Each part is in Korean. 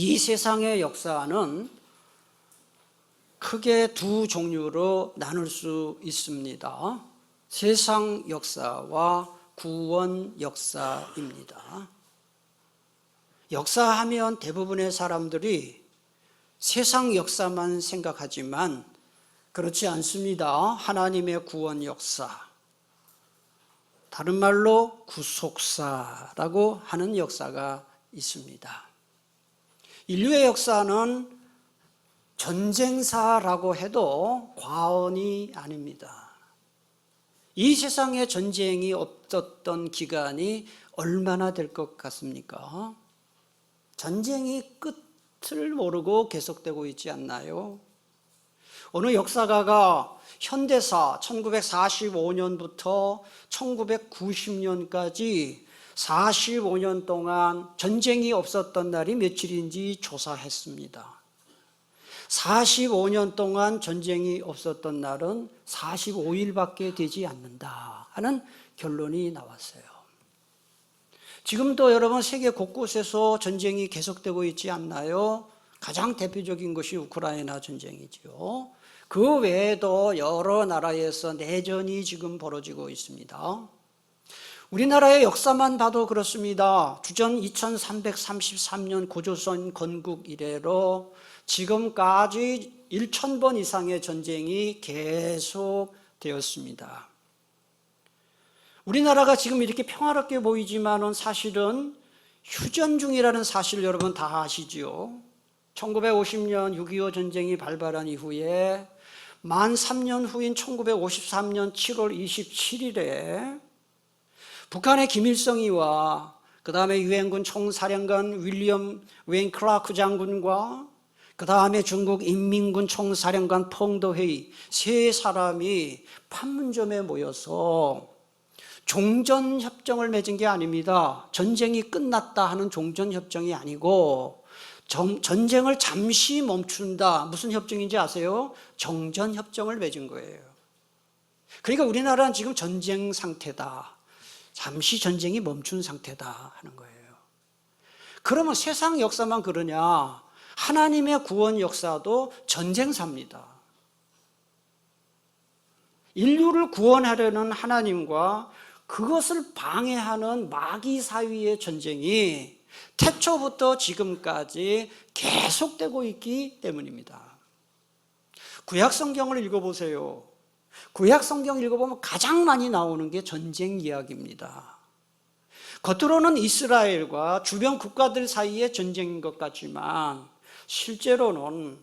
이 세상의 역사는 크게 두 종류로 나눌 수 있습니다. 세상 역사와 구원 역사입니다. 역사하면 대부분의 사람들이 세상 역사만 생각하지만 그렇지 않습니다. 하나님의 구원 역사, 다른 말로 구속사라고 하는 역사가 있습니다. 인류의 역사는 전쟁사라고 해도 과언이 아닙니다. 이 세상에 전쟁이 없었던 기간이 얼마나 될 것 같습니까? 전쟁이 끝을 모르고 계속되고 있지 않나요? 어느 역사가가 현대사 1945년부터 1990년까지 45년 동안 전쟁이 없었던 날이 며칠인지 조사했습니다. 45년 동안 전쟁이 없었던 날은 45일밖에 되지 않는다 하는 결론이 나왔어요. 지금도 여러분 세계 곳곳에서 전쟁이 계속되고 있지 않나요? 가장 대표적인 것이 우크라이나 전쟁이죠. 그 외에도 여러 나라에서 내전이 지금 벌어지고 있습니다. 우리나라의 역사만 봐도 그렇습니다. 주전 2333년 고조선 건국 이래로 지금까지 1000번 이상의 전쟁이 계속되었습니다. 우리나라가 지금 이렇게 평화롭게 보이지만은 사실은 휴전 중이라는 사실 여러분 다 아시죠? 1950년 6.25 전쟁이 발발한 이후에 만 3년 후인 1953년 7월 27일에 북한의 김일성이와 그 다음에 유엔군 총사령관 윌리엄 웨인 클라크 장군과 그 다음에 중국 인민군 총사령관 펑도회의 세 사람이 판문점에 모여서 종전협정을 맺은 게 아닙니다. 전쟁이 끝났다 하는 종전협정이 아니고 전쟁을 잠시 멈춘다. 무슨 협정인지 아세요? 정전협정을 맺은 거예요. 그러니까 우리나라는 지금 전쟁 상태다. 잠시 전쟁이 멈춘 상태다 하는 거예요. 그러면 세상 역사만 그러냐? 하나님의 구원 역사도 전쟁사입니다. 인류를 구원하려는 하나님과 그것을 방해하는 마귀 사이의 전쟁이 태초부터 지금까지 계속되고 있기 때문입니다. 구약 성경을 읽어보세요. 구약 성경 읽어보면 가장 많이 나오는 게 전쟁 이야기입니다. 겉으로는 이스라엘과 주변 국가들 사이의 전쟁인 것 같지만 실제로는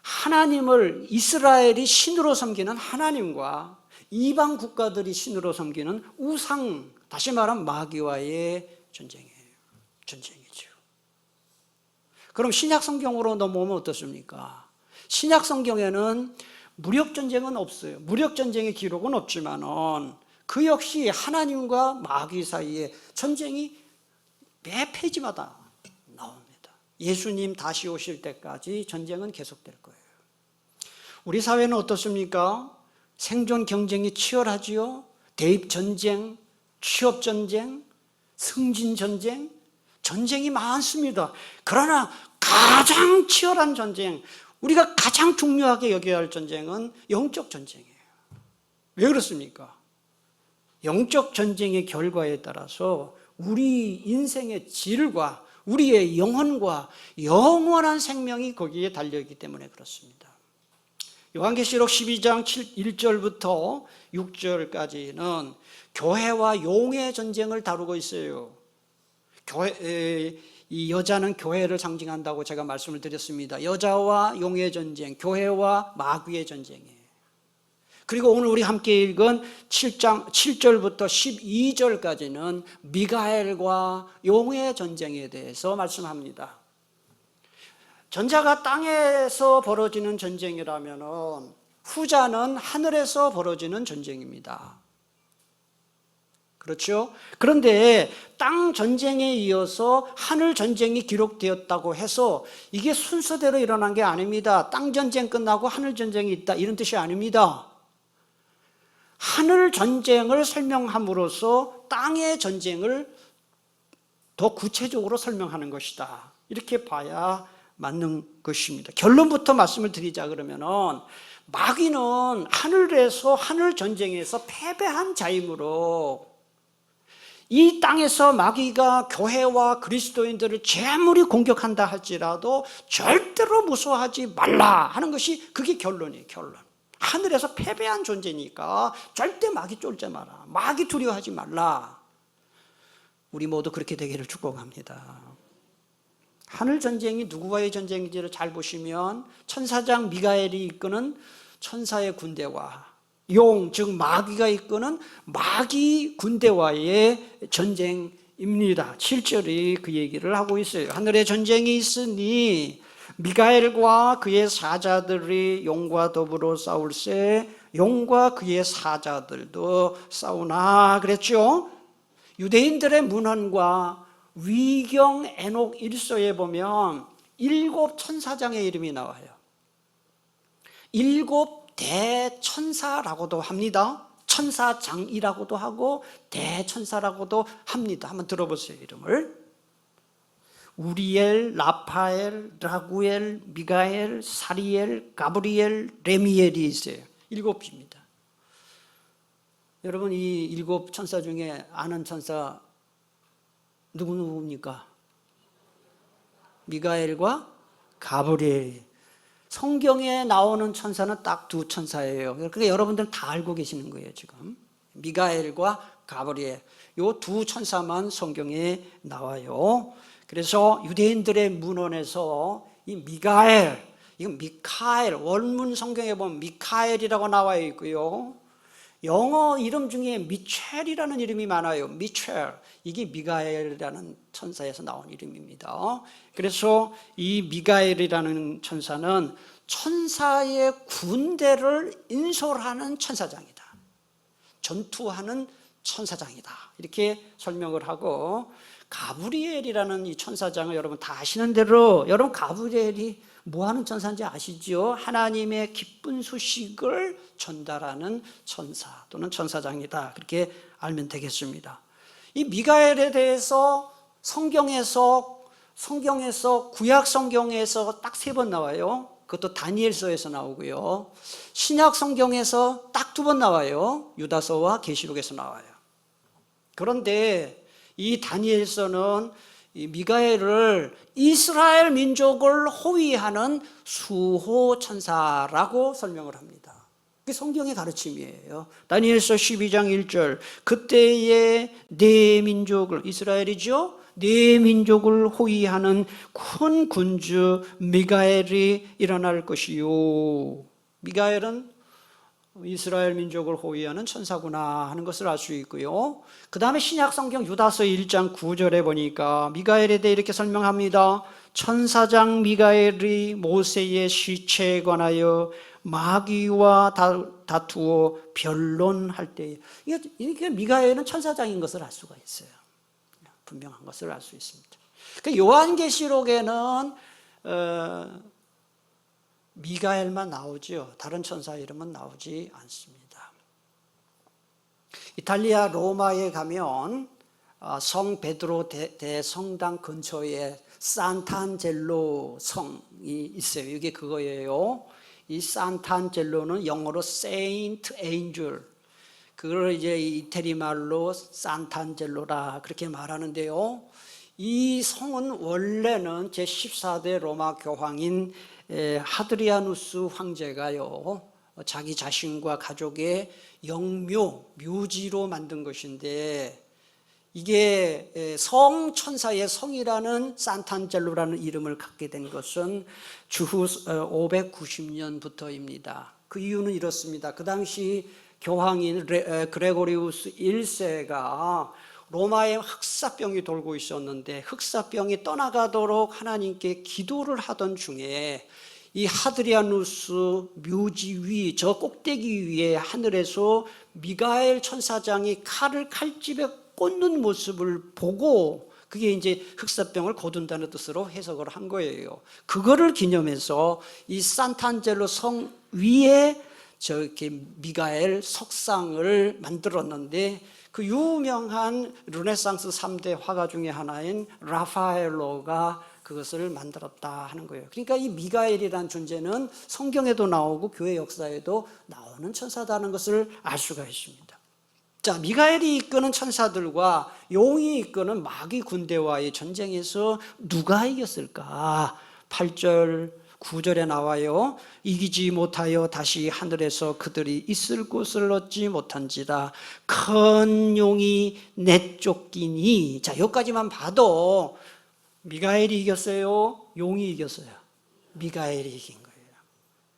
하나님을 이스라엘이 신으로 섬기는 하나님과 이방 국가들이 신으로 섬기는 우상, 다시 말하면 마귀와의 전쟁이에요. 전쟁이죠. 그럼 신약 성경으로 넘어오면 어떻습니까? 신약 성경에는 무력 전쟁은 없어요. 무력 전쟁의 기록은 없지만은 그 역시 하나님과 마귀 사이의 전쟁이 매 페이지마다 나옵니다. 예수님 다시 오실 때까지 전쟁은 계속될 거예요. 우리 사회는 어떻습니까? 생존 경쟁이 치열하지요. 대입 전쟁, 취업 전쟁, 승진 전쟁, 전쟁이 많습니다. 그러나 가장 치열한 전쟁, 우리가 가장 중요하게 여겨야 할 전쟁은 영적 전쟁이에요. 왜 그렇습니까? 영적 전쟁의 결과에 따라서 우리 인생의 질과 우리의 영혼과 영원한 생명이 거기에 달려있기 때문에 그렇습니다. 요한계시록 12장 1절부터 6절까지는 교회와 용의 전쟁을 다루고 있어요. 이 여자는 교회를 상징한다고 제가 말씀을 드렸습니다. 여자와 용의 전쟁, 교회와 마귀의 전쟁이에요. 그리고 오늘 우리 함께 읽은 7장 7절부터 12절까지는 미가엘과 용의 전쟁에 대해서 말씀합니다. 전자가 땅에서 벌어지는 전쟁이라면 후자는 하늘에서 벌어지는 전쟁입니다. 그렇죠? 그런데 땅 전쟁에 이어서 하늘 전쟁이 기록되었다고 해서 이게 순서대로 일어난 게 아닙니다. 땅 전쟁 끝나고 하늘 전쟁이 있다 이런 뜻이 아닙니다. 하늘 전쟁을 설명함으로써 땅의 전쟁을 더 구체적으로 설명하는 것이다. 이렇게 봐야 맞는 것입니다. 결론부터 말씀을 드리자 그러면은 마귀는 하늘 전쟁에서 패배한 자이므로 이 땅에서 마귀가 교회와 그리스도인들을 재물이 공격한다 할지라도 절대로 무서워하지 말라 하는 것이 그게 결론이에요. 결론. 하늘에서 패배한 존재니까 절대 마귀 쫄지 마라. 마귀 두려워하지 말라. 우리 모두 그렇게 되기를 축복합니다. 하늘 전쟁이 누구와의 전쟁인지를 잘 보시면 천사장 미가엘이 이끄는 천사의 군대와 용, 즉 마귀가 이끄는 마귀 군대와의 전쟁입니다. 7절이 그 얘기를 하고 있어요. 하늘에 전쟁이 있으니 미가엘과 그의 사자들이 용과 더불어 싸울세 용과 그의 사자들도 싸우나 그랬죠. 유대인들의 문헌과 위경 에녹 일서에 보면 7 천사장의 이름이 나와요. 7 대천사라고도 합니다. 천사장이라고도 하고 대천사라고도 합니다. 한번 들어보세요. 이름을 우리엘, 라파엘, 라구엘, 미가엘, 사리엘, 가브리엘, 레미엘이 있어요. 7입니다. 여러분 이 7 천사 중에 아는 천사 누구입니까? 미가엘과 가브리엘. 성경에 나오는 천사는 딱 2 천사예요. 그러니까 여러분들은 다 알고 계시는 거예요. 지금 미가엘과 가브리엘 이 2 천사만 성경에 나와요. 그래서 유대인들의 문헌에서 이 미가엘, 이건 미카엘, 원문 성경에 보면 미카엘이라고 나와 있고요. 영어 이름 중에 미첼이라는 이름이 많아요. 미첼. 이게 미가엘이라는 천사에서 나온 이름입니다. 그래서 이 미가엘이라는 천사는 천사의 군대를 인솔하는 천사장이다. 전투하는 천사장이다. 이렇게 설명을 하고 가브리엘이라는 이 천사장을 여러분 다 아시는 대로 여러분 가브리엘이 뭐 하는 천사인지 아시죠? 하나님의 기쁜 소식을 전달하는 천사 또는 천사장이다. 그렇게 알면 되겠습니다. 이 미가엘에 대해서 성경에서 구약 성경에서 딱 3번 나와요. 그것도 다니엘서에서 나오고요. 신약 성경에서 딱 2번 나와요. 유다서와 계시록에서 나와요. 그런데 이 다니엘서는 이 미가엘을 이스라엘 민족을 호위하는 수호 천사라고 설명을 합니다. 그게 성경의 가르침이에요. 다니엘서 12장 1절 그때의 네 민족을 이스라엘이죠. 네 민족을 호위하는 큰 군주 미가엘이 일어날 것이요. 미가엘은 이스라엘 민족을 호위하는 천사구나 하는 것을 알 수 있고요. 그 다음에 신약성경 유다서 1장 9절에 보니까 미가엘에 대해 이렇게 설명합니다. 천사장 미가엘이 모세의 시체에 관하여 마귀와 다투어 변론할 때 이게 미가엘은 천사장인 것을 알 수가 있어요. 분명한 것을 알 수 있습니다. 그러니까 요한계시록에는 미가엘만 나오죠. 다른 천사 이름은 나오지 않습니다. 이탈리아 로마에 가면 성 베드로 대성당 근처에 산탄젤로 성이 있어요. 이게 그거예요. 이 산탄젤로는 영어로 Saint Angel, 그걸 이제 이태리 말로 산탄젤로라 그렇게 말하는데요. 이 성은 원래는 제14대 로마 교황인 하드리아누스 황제가요 자기 자신과 가족의 영묘 묘지로 만든 것인데 이게 성천사의 성이라는 산탄젤로라는 이름을 갖게 된 것은 주후 590년부터입니다. 그 이유는 이렇습니다. 그 당시 교황인 그레고리우스 1세가 로마에 흑사병이 돌고 있었는데 흑사병이 떠나가도록 하나님께 기도를 하던 중에 이 하드리아누스 묘지 위, 저 꼭대기 위에 하늘에서 미가엘 천사장이 칼을 칼집에 꽂는 모습을 보고 그게 이제 흑사병을 거둔다는 뜻으로 해석을 한 거예요. 그거를 기념해서 이 산탄젤로 성 위에 저렇게 미가엘 석상을 만들었는데 그 유명한 르네상스 3대 화가 중에 하나인 라파엘로가 그것을 만들었다 하는 거예요. 그러니까 이 미가엘이라는 존재는 성경에도 나오고 교회 역사에도 나오는 천사다는 것을 알 수가 있습니다. 자, 미가엘이 이끄는 천사들과 용이 이끄는 마귀 군대와의 전쟁에서 누가 이겼을까? 8절 9절에 나와요. 이기지 못하여 다시 하늘에서 그들이 있을 곳을 얻지 못한지라 큰 용이 내쫓기니. 자, 여기까지만 봐도 미가엘이 이겼어요? 용이 이겼어요? 미가엘이 이긴 거예요.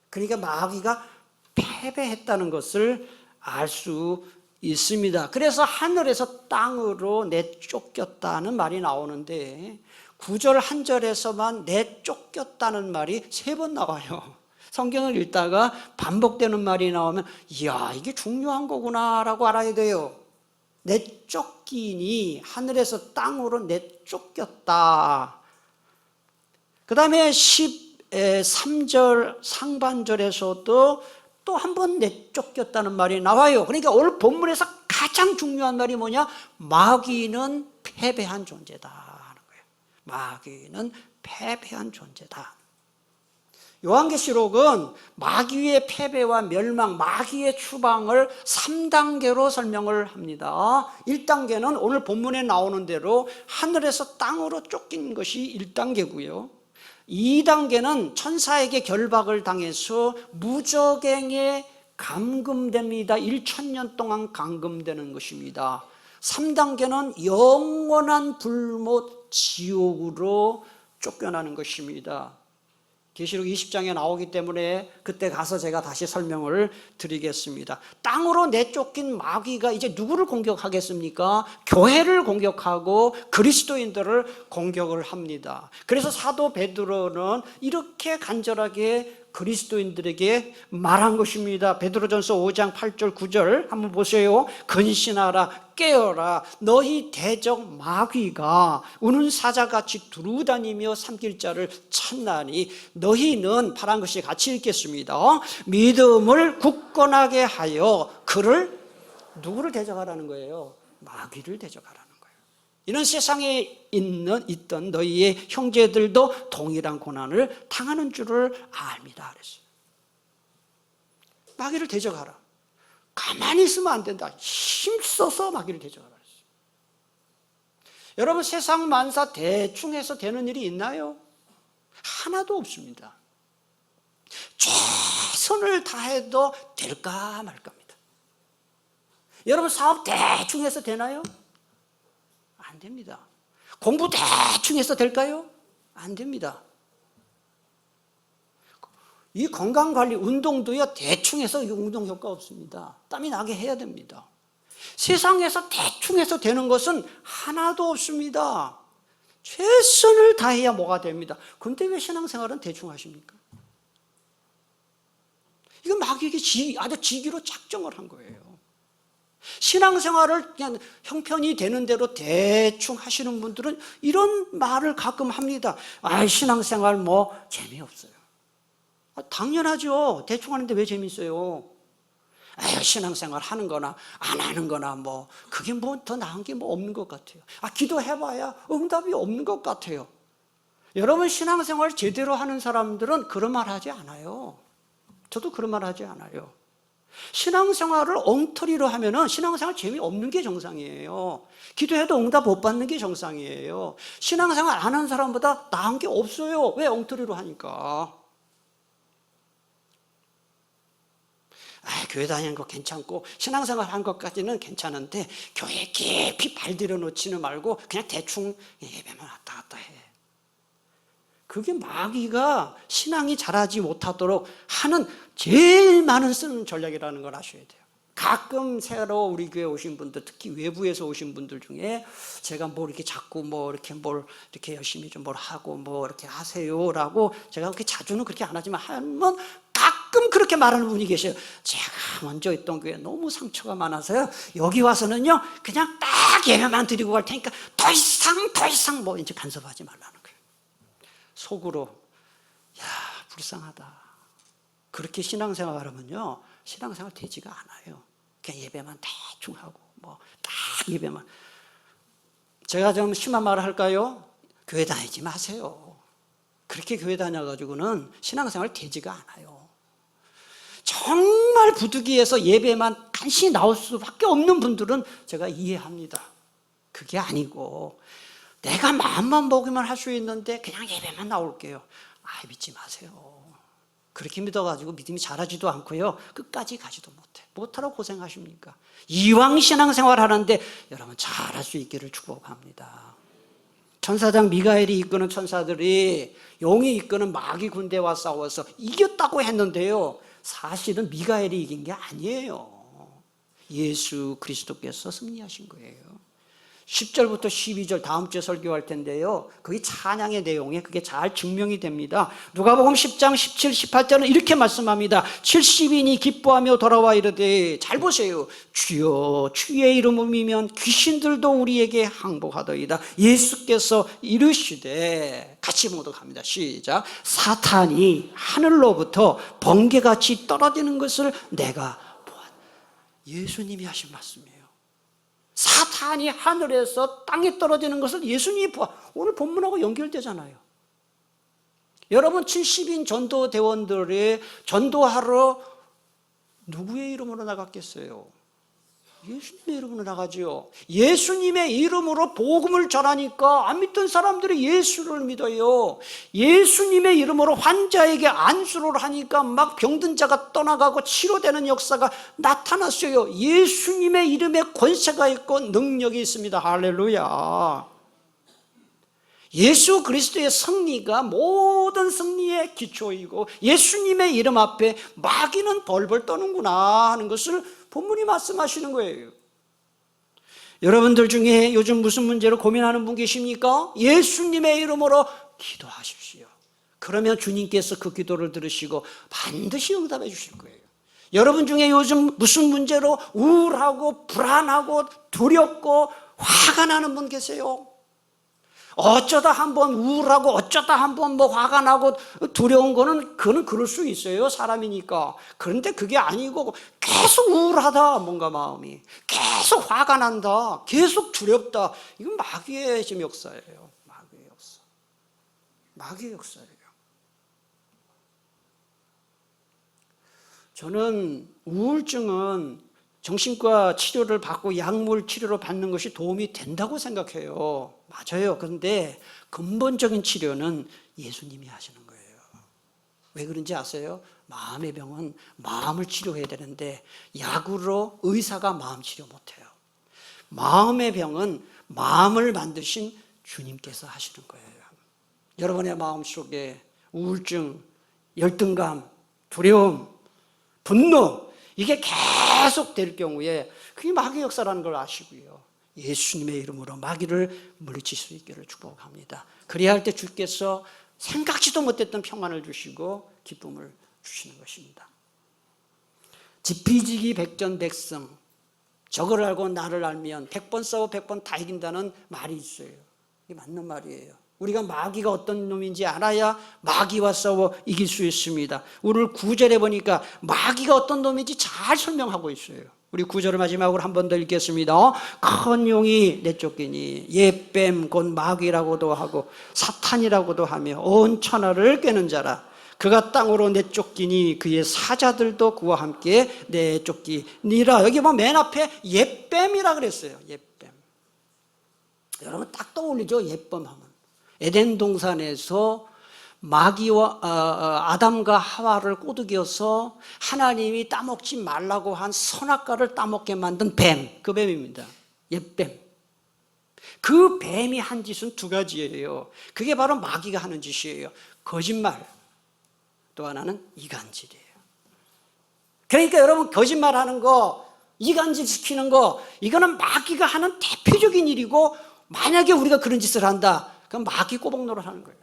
그러니까 마귀가 패배했다는 것을 알 수 있습니다. 그래서 하늘에서 땅으로 내쫓겼다는 말이 나오는데 9절 한 절에서만 내쫓겼다는 말이 3번 나와요. 성경을 읽다가 반복되는 말이 나오면 이야, 이게 중요한 거구나라고 알아야 돼요. 내쫓기니, 하늘에서 땅으로 내쫓겼다. 그 다음에 13절 상반절에서도 또 한 번 내쫓겼다는 말이 나와요. 그러니까 오늘 본문에서 가장 중요한 말이 뭐냐? 마귀는 패배한 존재다 하는 거예요. 마귀는 패배한 존재다. 요한계시록은 마귀의 패배와 멸망, 마귀의 추방을 3단계로 설명을 합니다. 1단계는 오늘 본문에 나오는 대로 하늘에서 땅으로 쫓긴 것이 1단계고요. 2단계는 천사에게 결박을 당해서 무저갱에 감금됩니다. 1000년 동안 감금되는 것입니다. 3단계는 영원한 불못 지옥으로 쫓겨나는 것입니다. 계시록 20장에 나오기 때문에 그때 가서 제가 다시 설명을 드리겠습니다. 땅으로 내쫓긴 마귀가 이제 누구를 공격하겠습니까? 교회를 공격하고 그리스도인들을 공격을 합니다. 그래서 사도 베드로는 이렇게 간절하게 그리스도인들에게 말한 것입니다. 베드로전서 5장 8절 9절 한번 보세요. 근신하라, 깨어라. 너희 대적 마귀가 우는 사자같이 두루다니며 삼킬 자를 찾나니 너희는, 파란 글씨 같이 읽겠습니다. 믿음을 굳건하게 하여 그를, 누구를 대적하라는 거예요? 마귀를 대적하라는 거예요. 이런 세상에 있던 너희의 형제들도 동일한 고난을 당하는 줄을 압니다 그랬어요. 마귀를 대적하라. 가만히 있으면 안 된다. 힘써서 마귀를 대적하라 그랬어요. 여러분, 세상 만사 대충 해서 되는 일이 있나요? 하나도 없습니다. 최선을 다해도 될까 말까입니다. 여러분, 사업 대충 해서 되나요? 안 됩니다. 공부 대충 해서 될까요? 안 됩니다. 이 건강관리, 운동도요, 대충 해서 운동 효과 없습니다. 땀이 나게 해야 됩니다. 세상에서 대충 해서 되는 것은 하나도 없습니다. 최선을 다해야 뭐가 됩니다. 그런데 왜 신앙생활은 대충 하십니까? 이건 마귀에게 아주 지기로 작정을 한 거예요. 신앙생활을 그냥 형편이 되는 대로 대충 하시는 분들은 이런 말을 가끔 합니다. 신앙생활 뭐 재미없어요. 당연하죠. 대충 하는데 왜 재미있어요? 신앙생활 하는 거나 안 하는 거나 뭐 그게 뭐 더 나은 게 뭐 없는 것 같아요. 기도해봐야 응답이 없는 것 같아요. 여러분, 신앙생활 제대로 하는 사람들은 그런 말 하지 않아요. 저도 그런 말 하지 않아요. 신앙생활을 엉터리로 하면은 신앙생활 재미없는 게 정상이에요. 기도해도 응답 못 받는 게 정상이에요. 신앙생활 안 하는 사람보다 나은 게 없어요. 왜? 엉터리로 하니까. 교회 다니는 거 괜찮고 신앙생활 한 것까지는 괜찮은데 교회 깊이 발들여 놓지는 말고 그냥 대충 예배만 왔다 갔다 해. 그게 마귀가 신앙이 자라지 못하도록 하는 제일 많은 쓰는 전략이라는 걸 아셔야 돼요. 가끔 새로 우리 교회 오신 분들, 특히 외부에서 오신 분들 중에 제가 뭐 이렇게 자꾸 뭐 이렇게 뭘 이렇게 열심히 좀 뭘 하고 뭐 이렇게 하세요라고 제가 그렇게 자주는 그렇게 안 하지만 한번 가끔 그렇게 말하는 분이 계셔요. 제가 먼저 있던 교회 너무 상처가 많아서요. 여기 와서는요 그냥 딱 예배만 드리고 갈 테니까 더 이상 뭐 이제 간섭하지 말라는 거예요. 속으로 불쌍하다. 그렇게 신앙생활 하면요 신앙생활 되지가 않아요. 그냥 예배만 대충 하고 뭐 딱 예배만. 제가 좀 심한 말을 할까요? 교회 다니지 마세요. 그렇게 교회 다녀가지고는 신앙생활 되지가 않아요. 정말 부득이해서 예배만 간신히 나올 수밖에 없는 분들은 제가 이해합니다. 그게 아니고 내가 마음만 먹으면 할 수 있는데 그냥 예배만 나올게요. 믿지 마세요. 그렇게 믿어가지고 믿음이 자라지도 않고요, 끝까지 가지도 못하라고 고생하십니까? 이왕 신앙생활 하는데 여러분 잘할 수 있기를 축복합니다. 천사장 미가엘이 이끄는 천사들이 용이 이끄는 마귀 군대와 싸워서 이겼다고 했는데요, 사실은 미가엘이 이긴 게 아니에요. 예수 그리스도께서 승리하신 거예요. 10절부터 12절 다음 주에 설교할 텐데요, 그게 찬양의 내용에 그게 잘 증명이 됩니다. 누가복음 10장 17, 18절은 이렇게 말씀합니다. 70인이 기뻐하며 돌아와 이르되, 잘 보세요, 주여 주의 이름이면 귀신들도 우리에게 항복하더이다. 예수께서 이르시되, 같이 모독합니다. 시작. 사탄이 하늘로부터 번개같이 떨어지는 것을 내가 보았다. 예수님이 하신 말씀이에요. 사탄이 하늘에서 땅에 떨어지는 것을 예수님이 오늘 본문하고 연결되잖아요. 여러분 70인 전도대원들이 전도하러 누구의 이름으로 나갔겠어요? 예수님의 이름으로 나가죠. 예수님의 이름으로 복음을 전하니까 안 믿던 사람들이 예수를 믿어요. 예수님의 이름으로 환자에게 안수를 하니까 막 병든 자가 떠나가고 치료되는 역사가 나타났어요. 예수님의 이름에 권세가 있고 능력이 있습니다. 할렐루야. 예수 그리스도의 승리가 모든 승리의 기초이고 예수님의 이름 앞에 마귀는 벌벌 떠는구나 하는 것을 본문이 말씀하시는 거예요. 여러분들 중에 요즘 무슨 문제로 고민하는 분 계십니까? 예수님의 이름으로 기도하십시오. 그러면 주님께서 그 기도를 들으시고 반드시 응답해 주실 거예요. 여러분 중에 요즘 무슨 문제로 우울하고 불안하고 두렵고 화가 나는 분 계세요? 어쩌다 한번 우울하고 어쩌다 한번 화가 나고 두려운 거는 그는 그럴 수 있어요. 사람이니까. 그런데 그게 아니고 계속 우울하다, 뭔가 마음이. 계속 화가 난다. 계속 두렵다. 이건 마귀의 지금 역사예요. 마귀의 역사. 마귀의 역사예요. 저는 우울증은 정신과 치료를 받고 약물 치료를 받는 것이 도움이 된다고 생각해요. 맞아요. 그런데 근본적인 치료는 예수님이 하시는 거예요. 왜 그런지 아세요? 마음의 병은 마음을 치료해야 되는데 약으로 의사가 마음 치료 못해요. 마음의 병은 마음을 만드신 주님께서 하시는 거예요. 여러분의 마음속에 우울증, 열등감, 두려움, 분노, 이게 계속 될 경우에 그게 마귀의 역사라는 걸 아시고요, 예수님의 이름으로 마귀를 물리칠 수 있기를 축복합니다. 그래야 할 때 주께서 생각지도 못했던 평안을 주시고 기쁨을 주시는 것입니다. 지피지기 백전백승, 저걸 알고 나를 알면 100번 싸워 100번 다 이긴다는 말이 있어요. 이게 맞는 말이에요. 우리가 마귀가 어떤 놈인지 알아야 마귀와 싸워 이길 수 있습니다. 오늘 9절에 보니까 마귀가 어떤 놈인지 잘 설명하고 있어요. 우리 9절을 마지막으로 한 번 더 읽겠습니다. 큰 용이 내쫓기니 옛뱀 곧 마귀라고도 하고 사탄이라고도 하며 온 천하를 꿰는 자라. 그가 땅으로 내쫓기니 그의 사자들도 그와 함께 내쫓기니라. 여기 보면 맨 앞에 옛뱀이라 그랬어요. 옛뱀. 여러분 딱 떠올리죠? 옛뱀 하면. 에덴 동산에서 마귀와 아담과 하와를 꼬드겨서 하나님이 따먹지 말라고 한 선악과를 따먹게 만든 뱀, 그 뱀입니다. 옛뱀. 그 뱀이 한 짓은 두 가지예요. 그게 바로 마귀가 하는 짓이에요. 거짓말, 또 하나는 이간질이에요. 그러니까 여러분 거짓말하는 거, 이간질 시키는 거, 이거는 마귀가 하는 대표적인 일이고, 만약에 우리가 그런 짓을 한다, 그럼 마귀 꼬박 노릇하는 거예요.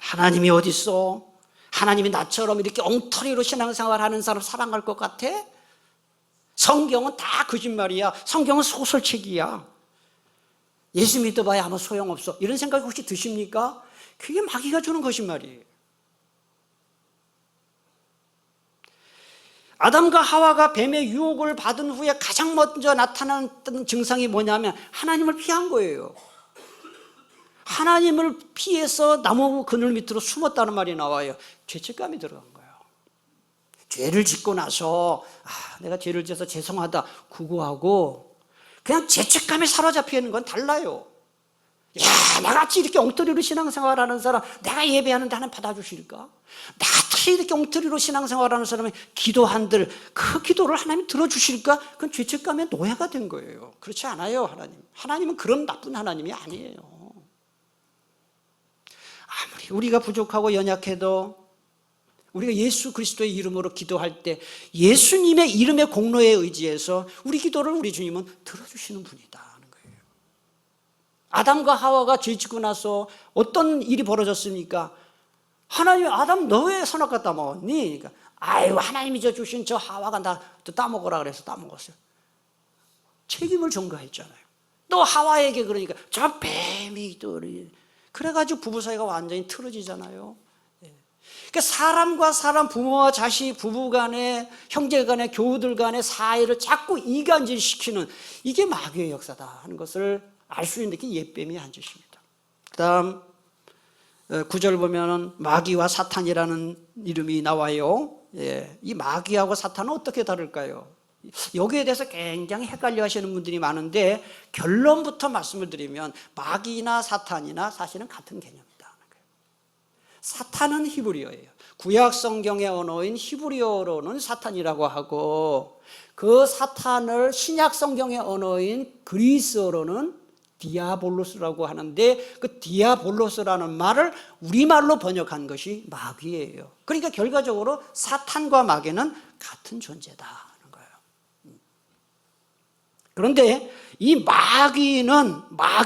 하나님이 어디 있어? 하나님이 나처럼 이렇게 엉터리로 신앙생활하는 사람 사랑할 것 같아? 성경은 다 거짓말이야. 성경은 소설책이야. 예수 믿어봐야 아무 소용없어. 이런 생각이 혹시 드십니까? 그게 마귀가 주는 거짓말이에요. 아담과 하와가 뱀의 유혹을 받은 후에 가장 먼저 나타났던 증상이 뭐냐면 하나님을 피한 거예요. 하나님을 피해서 나무 그늘 밑으로 숨었다는 말이 나와요. 죄책감이 들어간 거예요. 죄를 짓고 나서 내가 죄를 지어서 죄송하다 구구하고 그냥 죄책감에 사로잡혀 있는 건 달라요. 나같이 이렇게 엉터리로 신앙생활하는 사람, 내가 예배하는데 하나님 받아주실까? 나같이 이렇게 엉터리로 신앙생활하는 사람이 기도한들 그 기도를 하나님 들어주실까? 그건 죄책감의 노예가 된 거예요. 그렇지 않아요. 하나님은 그런 나쁜 하나님이 아니에요. 아무리 우리가 부족하고 연약해도 우리가 예수 그리스도의 이름으로 기도할 때 예수님의 이름의 공로에 의지해서 우리 기도를 우리 주님은 들어주시는 분이다 하는 거예요. 아담과 하와가 죄짓고 나서 어떤 일이 벌어졌습니까? 하나님이 아담 너 왜 선악과 따먹었니? 그러니까 하나님이 주신 저 하와가 나 따먹으라 그래서 따먹었어요. 책임을 전가했잖아요. 또 하와에게 그러니까 저 뱀이 또 그래가지고 부부 사이가 완전히 틀어지잖아요. 그러니까 사람과 사람, 부모와 자식, 부부 간에, 형제 간에, 교우들 간의 사이를 자꾸 이간질시키는 이게 마귀의 역사다 하는 것을 알 수 있는 게 옛뱀이 한 짓입니다. 그 다음 9절 보면 마귀와 사탄이라는 이름이 나와요. 이 마귀하고 사탄은 어떻게 다를까요? 여기에 대해서 굉장히 헷갈려 하시는 분들이 많은데 결론부터 말씀을 드리면 마귀나 사탄이나 사실은 같은 개념입니다. 사탄은 히브리어예요. 구약 성경의 언어인 히브리어로는 사탄이라고 하고 그 사탄을 신약 성경의 언어인 그리스어로는 디아볼로스라고 하는데 그 디아볼로스라는 말을 우리말로 번역한 것이 마귀예요. 그러니까 결과적으로 사탄과 마귀는 같은 존재다 하는 거예요. 그런데 이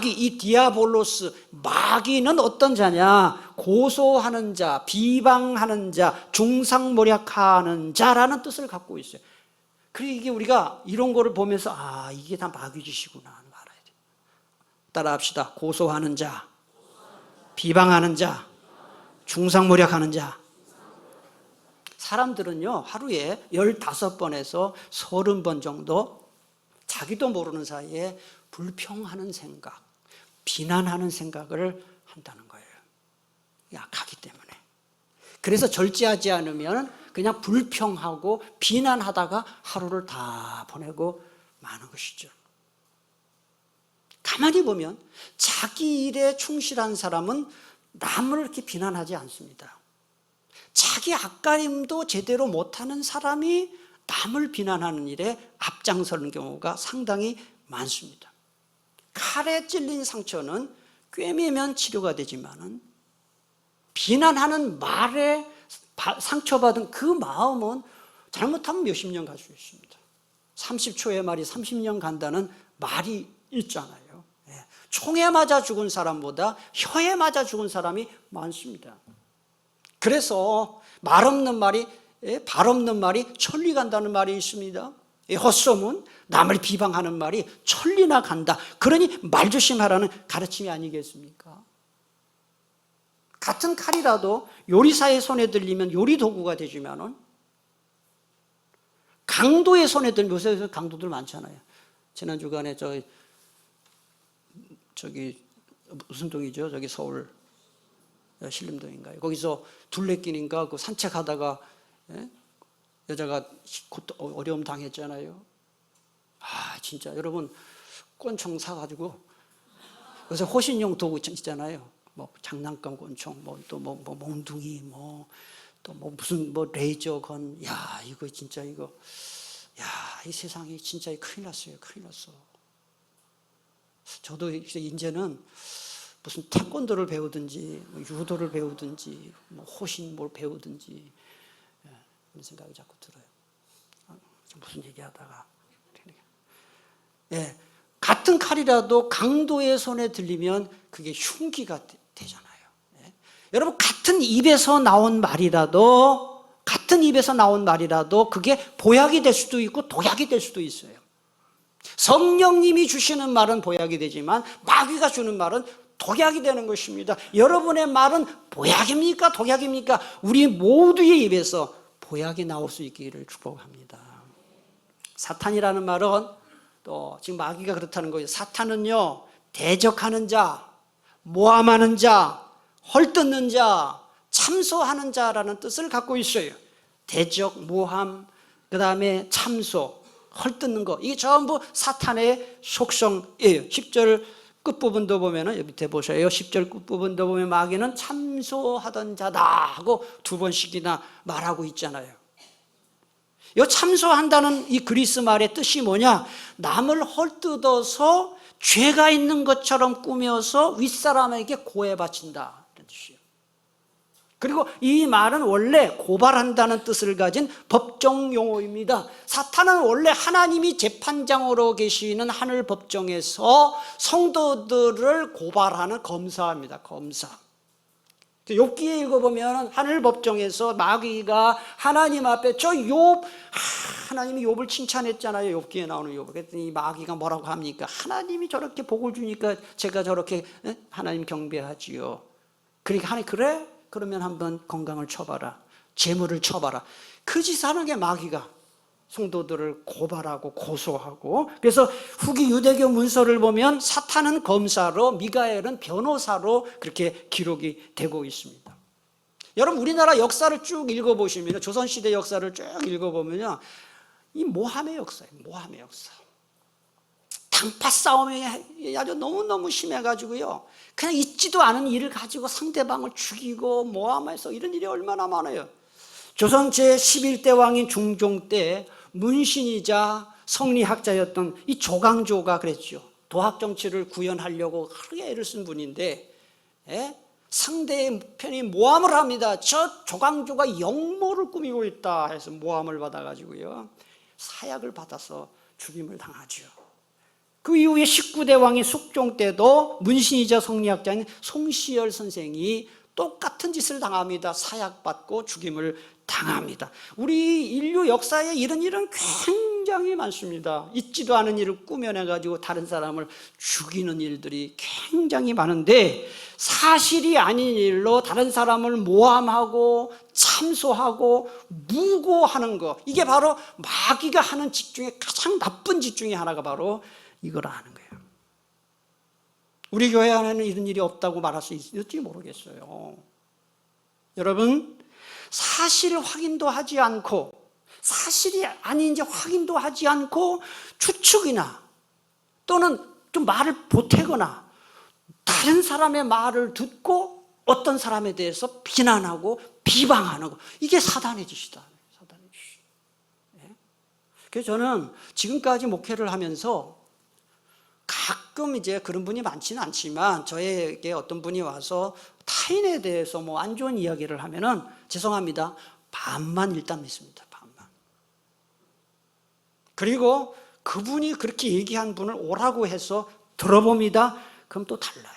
이 디아볼로스, 마귀는 어떤 자냐? 고소하는 자, 비방하는 자, 중상모략하는 자라는 뜻을 갖고 있어요. 그리고 이게 우리가 이런 거를 보면서 이게 다 마귀 짓이구나 하는 거 알아야 돼요. 따라합시다. 고소하는 자, 비방하는 자, 중상모략하는 자. 사람들은요 하루에 15번에서 30번 정도 자기도 모르는 사이에 불평하는 생각, 비난하는 생각을 한다는 거예요. 약하기 때문에. 그래서 절제하지 않으면 그냥 불평하고 비난하다가 하루를 다 보내고 마는 것이죠. 가만히 보면 자기 일에 충실한 사람은 남을 이렇게 비난하지 않습니다. 자기 앞가림도 제대로 못하는 사람이 남을 비난하는 일에 앞장서는 경우가 상당히 많습니다. 칼에 찔린 상처는 꿰매면 치료가 되지만은 비난하는 말에 상처받은 그 마음은 잘못하면 몇십 년 갈 수 있습니다. 30초의 말이 30년 간다는 말이 있잖아요. 총에 맞아 죽은 사람보다 혀에 맞아 죽은 사람이 많습니다. 그래서 말 없는 말이 발 없는 말이 천리 간다는 말이 있습니다. 헛소문, 남을 비방하는 말이 천리나 간다. 그러니 말조심하라는 가르침이 아니겠습니까? 같은 칼이라도 요리사의 손에 들리면 요리 도구가 되지만은 강도의 손에 들면 요새 강도들 많잖아요. 지난 주간에 저기 무슨 동이죠? 저기 서울 신림동인가요? 거기서 둘레길인가 그 산책하다가 여자가 어려움 당했잖아요. 진짜 여러분 권총 사가지고 요새 호신용 도구 있잖아요. 뭐 장난감 권총, 뭐 몽둥이, 또 무슨 레이저 건, 이거 진짜 이거, 이 세상이 진짜 큰일 났어요. 큰일 났어. 저도 이제는 무슨 태권도를 배우든지 유도를 배우든지 호신 뭘 배우든지 그런 생각이 자꾸 들어요. 무슨 얘기하다가 같은 칼이라도 강도의 손에 들리면 그게 흉기가 되잖아요. 여러분 같은 입에서 나온 말이라도 그게 보약이 될 수도 있고 독약이 될 수도 있어요. 성령님이 주시는 말은 보약이 되지만 마귀가 주는 말은 독약이 되는 것입니다. 여러분의 말은 보약입니까? 독약입니까? 우리 모두의 입에서 보약이 나올 수 있기를 축복합니다. 사탄이라는 말은 또 지금 마귀가 그렇다는 거예요. 사탄은요, 대적하는 자, 모함하는 자, 헐뜯는 자, 참소하는 자라는 뜻을 갖고 있어요. 대적, 모함, 그 다음에 참소, 헐뜯는 거, 이게 전부 사탄의 속성이에요. 10절 끝부분도 보면, 여기 밑에 보세요. 10절 끝부분도 보면 마귀는 참소하던 자다 하고 2번씩이나 말하고 있잖아요. 이 참소한다는 이 그리스 말의 뜻이 뭐냐? 남을 헐뜯어서 죄가 있는 것처럼 꾸며서 윗사람에게 고해 바친다, 이런 뜻이에요. 그리고 이 말은 원래 고발한다는 뜻을 가진 법정 용어입니다. 사탄은 원래 하나님이 재판장으로 계시는 하늘 법정에서 성도들을 고발하는 검사입니다. 검사. 욥기에 읽어보면 하늘 법정에서 마귀가 하나님 앞에 하나님이 욥을 칭찬했잖아요. 욥기에 나오는 욥. 그랬더니 마귀가 뭐라고 합니까? 하나님이 저렇게 복을 주니까 제가 저렇게 하나님 경배하지요. 그러니까 하나님, 그래? 그러면 한번 건강을 쳐봐라, 재물을 쳐봐라. 그 짓을 하는 게 마귀가 성도들을 고발하고 고소하고. 그래서 후기 유대교 문서를 보면 사탄은 검사로, 미가엘은 변호사로 그렇게 기록이 되고 있습니다. 여러분, 우리나라 역사를 쭉 읽어보시면, 조선시대 역사를 쭉 읽어보면요, 이 모함의 역사예요. 모함의 역사. 당파 싸움이 아주 너무너무 심해가지고요, 그냥 있지도 않은 일을 가지고 상대방을 죽이고 모함해서 이런 일이 얼마나 많아요. 조선 제11대 왕인 중종 때 문신이자 성리학자였던 이 조광조가 그랬죠. 도학 정치를 구현하려고 크게 애를 쓴 분인데, 상대의 편이 모함을 합니다. 저 조광조가 영모를 꾸미고 있다 해서 모함을 받아가지고요, 사약을 받아서 죽임을 당하죠. 그 이후에 19대 왕인 숙종 때도 문신이자 성리학자인 송시열 선생이 똑같은 짓을 당합니다. 사약받고 죽임을 당합니다. 우리 인류 역사에 이런 일은 굉장히 많습니다. 있지도 않은 일을 꾸며내가지고 다른 사람을 죽이는 일들이 굉장히 많은데, 사실이 아닌 일로 다른 사람을 모함하고 참소하고 무고하는 거, 이게 바로 마귀가 하는 짓 중에 가장 나쁜 짓 중에 하나가 바로 이걸 아는 거예요. 우리 교회 안에는 이런 일이 없다고 말할 수 있을지 모르겠어요. 여러분, 사실 확인도 하지 않고, 사실이 아닌지 확인도 하지 않고 추측이나 또는 좀 말을 보태거나 다른 사람의 말을 듣고 어떤 사람에 대해서 비난하고 비방하는 거, 이게 사단의 짓이다. 사단의 짓. 그래서 저는 지금까지 목회를 하면서 가끔 이제 그런 분이 많지는 않지만, 저에게 어떤 분이 와서 타인에 대해서 뭐 안 좋은 이야기를 하면은, 죄송합니다, 반만 일단 믿습니다. 반만. 그리고 그분이 그렇게 얘기한 분을 오라고 해서 들어봅니다. 그럼 또 달라요.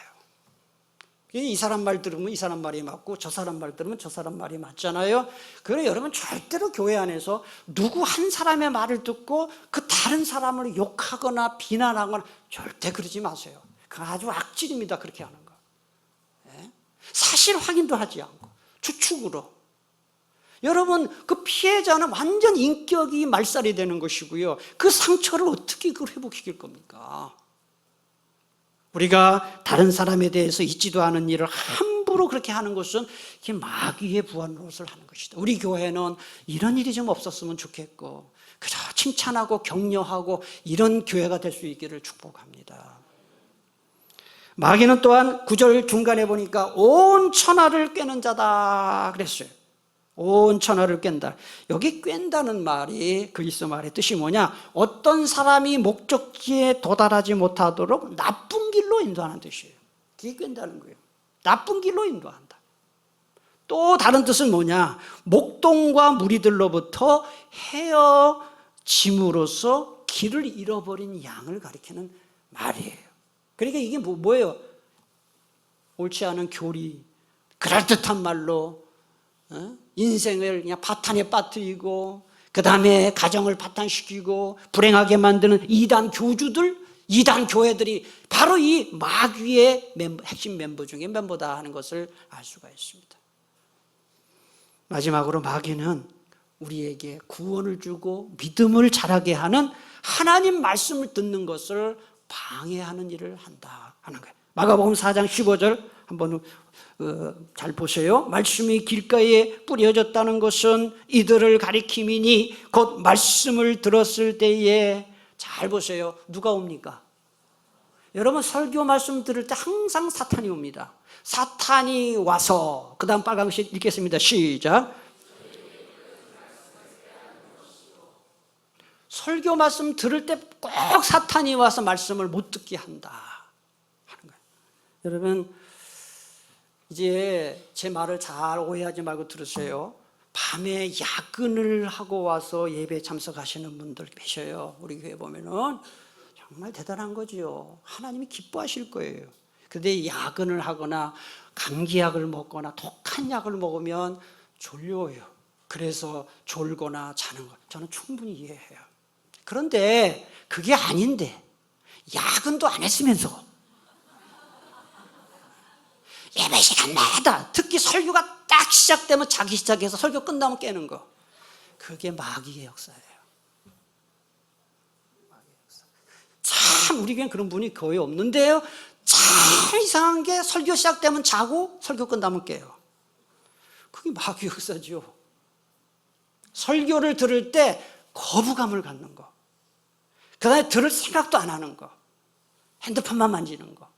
이 사람 말 들으면 이 사람 말이 맞고, 저 사람 말 들으면 저 사람 말이 맞잖아요. 그래, 여러분, 절대로 교회 안에서 누구 한 사람의 말을 듣고 그 다른 사람을 욕하거나 비난하거나 절대 그러지 마세요. 그건 아주 악질입니다. 그렇게 하는 거. 사실 확인도 하지 않고 추측으로. 여러분, 그 피해자는 완전 인격이 말살이 되는 것이고요, 그 상처를 어떻게 그걸 회복시킬 겁니까? 우리가 다른 사람에 대해서 있지도 않은 일을 함부로 그렇게 하는 것은 이게 마귀의 부한 노릇을 하는 것이다. 우리 교회는 이런 일이 좀 없었으면 좋겠고, 그저 칭찬하고 격려하고 이런 교회가 될 수 있기를 축복합니다. 마귀는 또한 9절 중간에 보니까 온 천하를 꿰는 자다 그랬어요. 온 천하를 깬다. 여기 꿰다는 말이, 그리스 말의 뜻이 뭐냐? 어떤 사람이 목적지에 도달하지 못하도록 나쁜 길로 인도하는 뜻이에요. 그게 꿰다는 거예요. 나쁜 길로 인도한다. 또 다른 뜻은 뭐냐? 목동과 무리들로부터 헤어짐으로써 길을 잃어버린 양을 가리키는 말이에요. 그러니까 이게 뭐예요? 옳지 않은 교리, 그럴듯한 말로 인생을 그냥 파탄에 빠뜨리고, 그 다음에 가정을 파탄시키고 불행하게 만드는 이단 교주들, 이단 교회들이 바로 이 마귀의 핵심 멤버 중에 멤버다 하는 것을 알 수가 있습니다. 마지막으로 마귀는 우리에게 구원을 주고 믿음을 자라게 하는 하나님 말씀을 듣는 것을 방해하는 일을 한다 하는 거예요. 마가복음 4장 15절 한번 잘 보세요. 말씀이 길가에 뿌려졌다는 것은 이들을 가리킴이니 곧 말씀을 들었을 때에, 잘 보세요. 누가 옵니까? 여러분, 설교 말씀 들을 때 항상 사탄이 옵니다. 사탄이 와서, 그 다음 빨간 글 읽겠습니다. 시작. 설교 말씀 들을 때 꼭 사탄이 와서 말씀을 못 듣게 한다 하는 거예요. 여러분, 이제 제 말을 잘 오해하지 말고 들으세요. 밤에 야근을 하고 와서 예배에 참석하시는 분들 계셔요. 우리 교회 보면은 정말 대단한 거지요. 하나님이 기뻐하실 거예요. 그런데 야근을 하거나 감기약을 먹거나 독한 약을 먹으면 졸려요. 그래서 졸거나 자는 거 저는 충분히 이해해요. 그런데 그게 아닌데 야근도 안 했으면서 예배 시간마다, 특히 설교가 딱 시작되면 자기 시작해서 설교 끝나면 깨는 거, 그게 마귀의 역사예요. 참 우리 교회는 그런 분이 거의 없는데요, 참 이상한 게 설교 시작되면 자고 설교 끝나면 깨요. 그게 마귀 역사죠. 설교를 들을 때 거부감을 갖는 거, 그 다음에 들을 생각도 안 하는 거, 핸드폰만 만지는 거,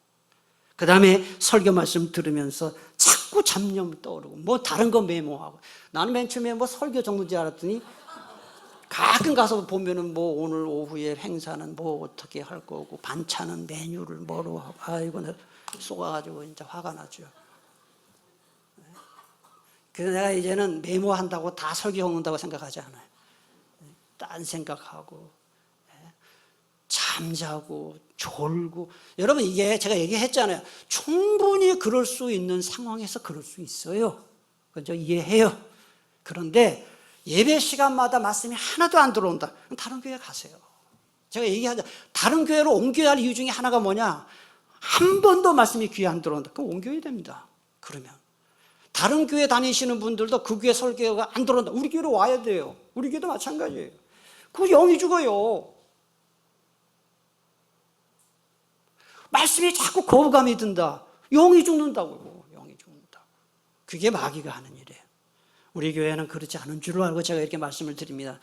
그 다음에 설교 말씀 들으면서 자꾸 잡념 떠오르고 뭐 다른 거 메모하고. 나는 맨 처음에 뭐 설교 전문지 알았더니 가끔 가서 보면은 뭐 오늘 오후에 행사는 뭐 어떻게 할 거고 반찬은 메뉴를 뭐로 하고, 아이고 내가 쏘아가지고 진짜 화가 나죠. 그래서 내가 이제는 메모한다고 다 설교 먹는다고 생각하지 않아요. 딴 생각하고 잠자고 졸고. 여러분, 이게 제가 얘기했잖아요. 충분히 그럴 수 있는 상황에서 그럴 수 있어요. 그죠? 이해해요. 그런데 예배 시간마다 말씀이 하나도 안 들어온다, 그럼 다른 교회 가세요. 제가 얘기하자, 다른 교회로 옮겨야 할 이유 중에 하나가 뭐냐, 한 번도 말씀이 귀에 안 들어온다, 그럼 옮겨야 됩니다. 그러면 다른 교회 다니시는 분들도 그 교회 설교가 안 들어온다, 우리 교회로 와야 돼요. 우리 교회도 마찬가지예요. 그 영이 죽어요. 말씀이 자꾸 거부감이 든다, 영이 죽는다고요. 영이 죽는다. 그게 마귀가 하는 일이에요. 우리 교회는 그렇지 않은 줄로 알고 제가 이렇게 말씀을 드립니다.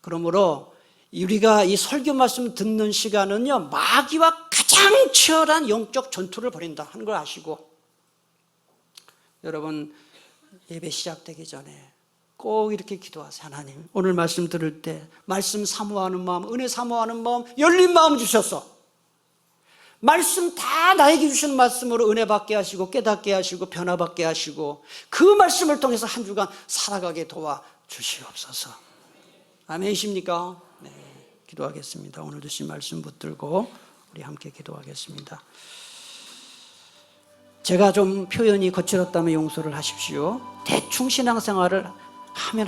그러므로 우리가 이 설교 말씀 듣는 시간은요, 마귀와 가장 치열한 영적 전투를 벌인다 하는 걸 아시고, 여러분 예배 시작되기 전에 꼭 이렇게 기도하세요. 하나님, 오늘 말씀 들을 때 말씀 사모하는 마음, 은혜 사모하는 마음, 열린 마음 주셨어. 말씀 다 나에게 주시는 말씀으로 은혜 받게 하시고 깨닫게 하시고 변화받게 하시고 그 말씀을 통해서 한 주간 살아가게 도와주시옵소서. 아멘이십니까? 네, 기도하겠습니다. 오늘 주신 말씀 붙들고 우리 함께 기도하겠습니다. 제가 좀 표현이 거칠었다면 용서를 하십시오. 대충 신앙생활을 하면